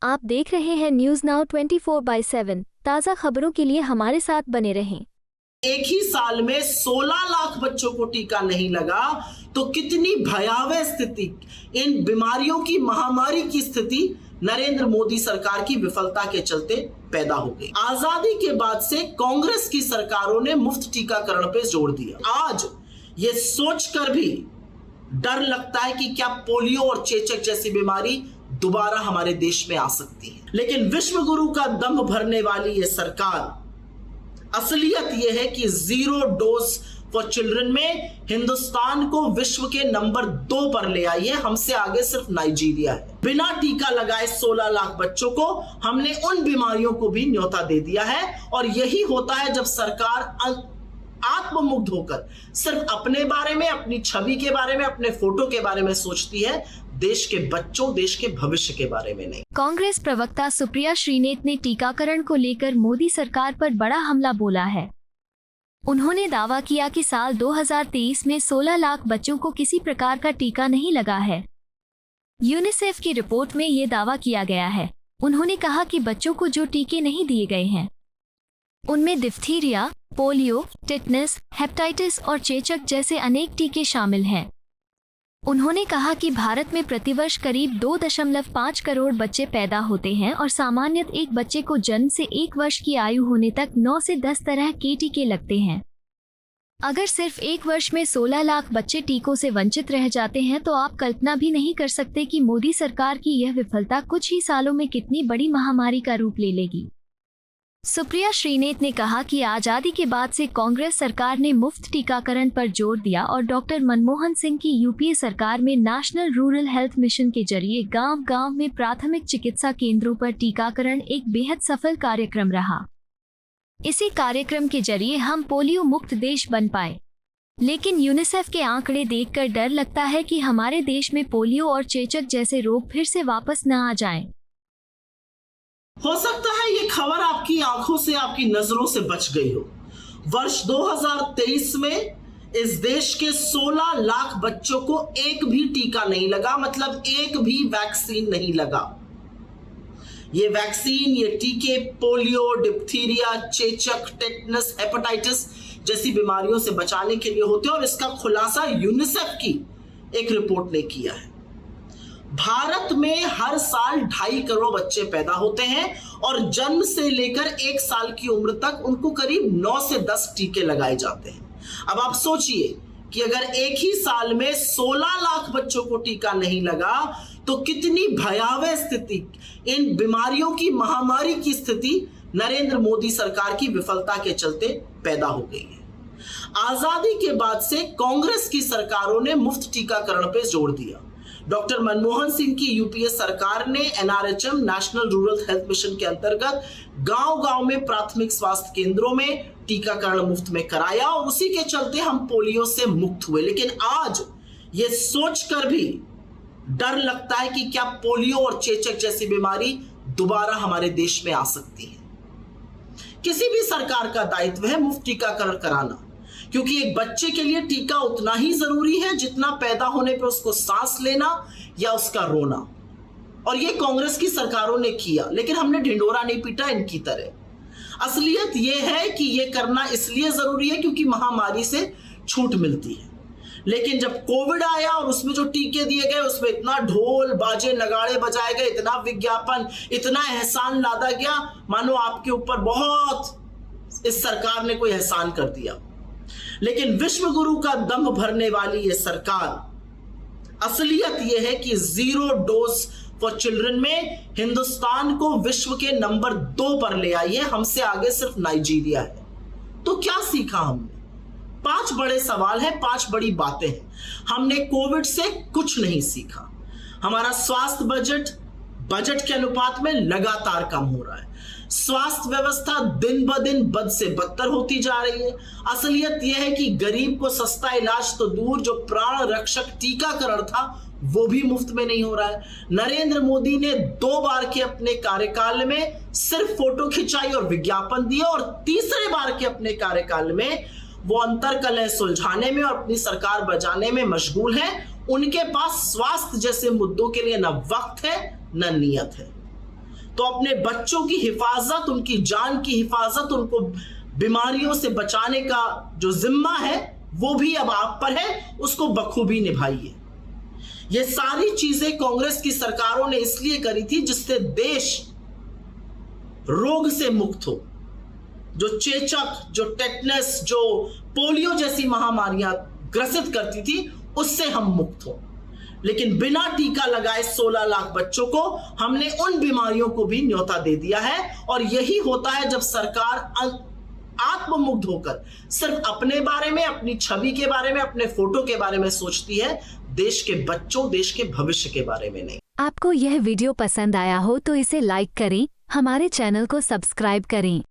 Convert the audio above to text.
आप देख रहे हैं न्यूज नाउ 24/7। ताज़ा खबरों के लिए हमारे साथ बने रहें। एक ही साल में 16 लाख बच्चों को टीका नहीं लगा तो कितनी भयावह स्थिति, इन बीमारियों की महामारी की स्थिति नरेंद्र मोदी सरकार की विफलता के चलते पैदा हो गई। आजादी के बाद से कांग्रेस की सरकारों ने मुफ्त टीकाकरण पे जोर दिया। आज ये सोचकर भी डर लगता है कि क्या पोलियो और चेचक जैसी बीमारी दोबारा हमारे देश में आ सकती है। लेकिन विश्व गुरु का दम भरने वाली ये सरकार, असलियत यह है कि 0 डोज फॉर चिल्ड्रन में हिंदुस्तान को विश्व के नंबर 2 पर ले आई है। हमसे आगे सिर्फ नाइजीरिया है। बिना टीका लगाए 16 लाख बच्चों को हमने उन बीमारियों को भी न्योता दे दिया है। और यही होता है जब सरकार आत्ममुग्ध होकर सिर्फ अपने बारे में, अपनी छवि के बारे में, अपने फोटो के बारे में सोचती है, देश के बच्चों, देश के भविष्य के बारे में नहीं। कांग्रेस प्रवक्ता सुप्रिया श्रीनेत ने टीकाकरण को लेकर मोदी सरकार पर बड़ा हमला बोला है। उन्होंने दावा किया कि साल 2023 में 16 लाख बच्चों को किसी प्रकार का टीका नहीं लगा है। यूनिसेफ की रिपोर्ट में ये दावा किया गया है। उन्होंने कहा कि बच्चों को जो टीके नहीं दिए गए हैं उनमें डिप्थीरिया, पोलियो, टिटनेस, हेपेटाइटिस और चेचक जैसे अनेक टीके शामिल हैं। उन्होंने कहा कि भारत में प्रतिवर्ष करीब 2.5 करोड़ बच्चे पैदा होते हैं और सामान्यतः एक बच्चे को जन्म से 1 वर्ष की आयु होने तक 9 से 10 तरह के टीके लगते हैं। अगर सिर्फ 1 वर्ष में 16 लाख बच्चे टीकों से वंचित रह जाते हैं तो आप कल्पना भी नहीं कर सकते कि मोदी सरकार की यह विफलता कुछ ही सालों में कितनी बड़ी महामारी का रूप ले लेगी। सुप्रिया श्रीनेत ने कहा कि आजादी के बाद से कांग्रेस सरकार ने मुफ्त टीकाकरण पर जोर दिया और डॉक्टर मनमोहन सिंह की यूपीए सरकार में नेशनल रूरल हेल्थ मिशन के जरिए गांव-गांव में प्राथमिक चिकित्सा केंद्रों पर टीकाकरण एक बेहद सफल कार्यक्रम रहा। इसी कार्यक्रम के जरिए हम पोलियो मुक्त देश बन पाए। लेकिन यूनिसेफ के आंकड़े देखकर डर लगता है कि हमारे देश में पोलियो और चेचक जैसे रोग फिर से वापस न आ जाएं। हो सकता है ये खबर आपकी आंखों से, आपकी नजरों से बच गई हो। वर्ष 2023 में इस देश के 16 लाख बच्चों को एक भी टीका नहीं लगा, मतलब एक भी वैक्सीन नहीं लगा। ये वैक्सीन, ये टीके पोलियो, डिप्थीरिया, चेचक, टेटनस, हेपेटाइटिस जैसी बीमारियों से बचाने के लिए होते हैं। और इसका खुलासा यूनिसेफ की एक रिपोर्ट ने किया है। भारत में हर साल 2.5 करोड़ बच्चे पैदा होते हैं और जन्म से लेकर 1 साल की उम्र तक उनको करीब 9 से 10 टीके लगाए जाते हैं। अब आप सोचिए कि अगर एक ही साल में 16 लाख बच्चों को टीका नहीं लगा तो कितनी भयावह स्थिति, इन बीमारियों की महामारी की स्थिति नरेंद्र मोदी सरकार की विफलता के चलते पैदा हो गई है। आजादी के बाद से कांग्रेस की सरकारों ने मुफ्त टीकाकरण पर जोर दिया। डॉक्टर मनमोहन सिंह की यूपीए सरकार ने NRHM, national rural health mission के अंतर्गत गांव-गांव में प्राथमिक स्वास्थ्य केंद्रों में टीकाकरण मुफ्त में कराया और उसी के चलते हम पोलियो से मुक्त हुए। लेकिन आज ये सोचकर भी डर लगता है कि क्या पोलियो और चेचक जैसी बीमारी दोबारा हमारे देश में आ सकती है। किसी भी सरकार का दायित्व है मुफ्त टीकाकरण कराना, क्योंकि एक बच्चे के लिए टीका उतना ही जरूरी है जितना पैदा होने पर उसको सांस लेना या उसका रोना। और ये कांग्रेस की सरकारों ने किया, लेकिन हमने ढिंढोरा नहीं पीटा इनकी तरह। असलियत ये है कि ये करना इसलिए जरूरी है क्योंकि महामारी से छूट मिलती है। लेकिन जब कोविड आया और उसमें जो टीके दिए गए उसमें इतना ढोल बाजे नगाड़े बजाए गए, इतना विज्ञापन, इतना एहसान लादा गया, मानो आपके ऊपर बहुत इस सरकार ने कोई एहसान कर दिया। लेकिन विश्व गुरु का दम भरने वाली ये सरकार, असलियत यह है कि 0 डोज फॉर चिल्ड्रन में हिंदुस्तान को विश्व के नंबर 2 पर ले आई है। हमसे आगे सिर्फ नाइजीरिया है। तो क्या सीखा हमने? 5 बड़े सवाल हैं, 5 बड़ी बातें हैं। हमने कोविड से कुछ नहीं सीखा। हमारा स्वास्थ्य बजट के अनुपात में लगातार कम हो रहा है। स्वास्थ्य व्यवस्था दिन ब दिन बद से बदतर होती जा रही है। असलियत यह है कि गरीब को सस्ता इलाज तो दूर, जो प्राण रक्षक टीकाकरण था वो भी मुफ्त में नहीं हो रहा है। नरेंद्र मोदी ने 2 बार के अपने कार्यकाल में सिर्फ फोटो खिंचाई और विज्ञापन दिया और तीसरे बार के अपने कार्यकाल में वो अंतर्कलह सुलझाने में और अपनी सरकार बचाने में मशगूल हैं। उनके पास स्वास्थ्य जैसे मुद्दों के लिए न वक्त है न नियत है। तो अपने बच्चों की हिफाजत, उनकी जान की हिफाजत, उनको बीमारियों से बचाने का जो जिम्मा है वो भी अब आप पर है, उसको बखूबी निभाइए। ये सारी चीजें कांग्रेस की सरकारों ने इसलिए करी थी जिससे देश रोग से मुक्त हो। जो चेचक, जो टेटनस, जो पोलियो जैसी महामारियां ग्रसित करती थी, उससे हम मुक्त हो। लेकिन बिना टीका लगाए 16 लाख बच्चों को हमने उन बीमारियों को भी न्योता दे दिया है। और यही होता है जब सरकार आत्ममुग्ध होकर सिर्फ अपने बारे में, अपनी छवि के बारे में, अपने फोटो के बारे में सोचती है, देश के बच्चों, देश के भविष्य के बारे में नहीं। आपको यह वीडियो पसंद आया हो तो इसे लाइक करें, हमारे चैनल को सब्सक्राइब करें।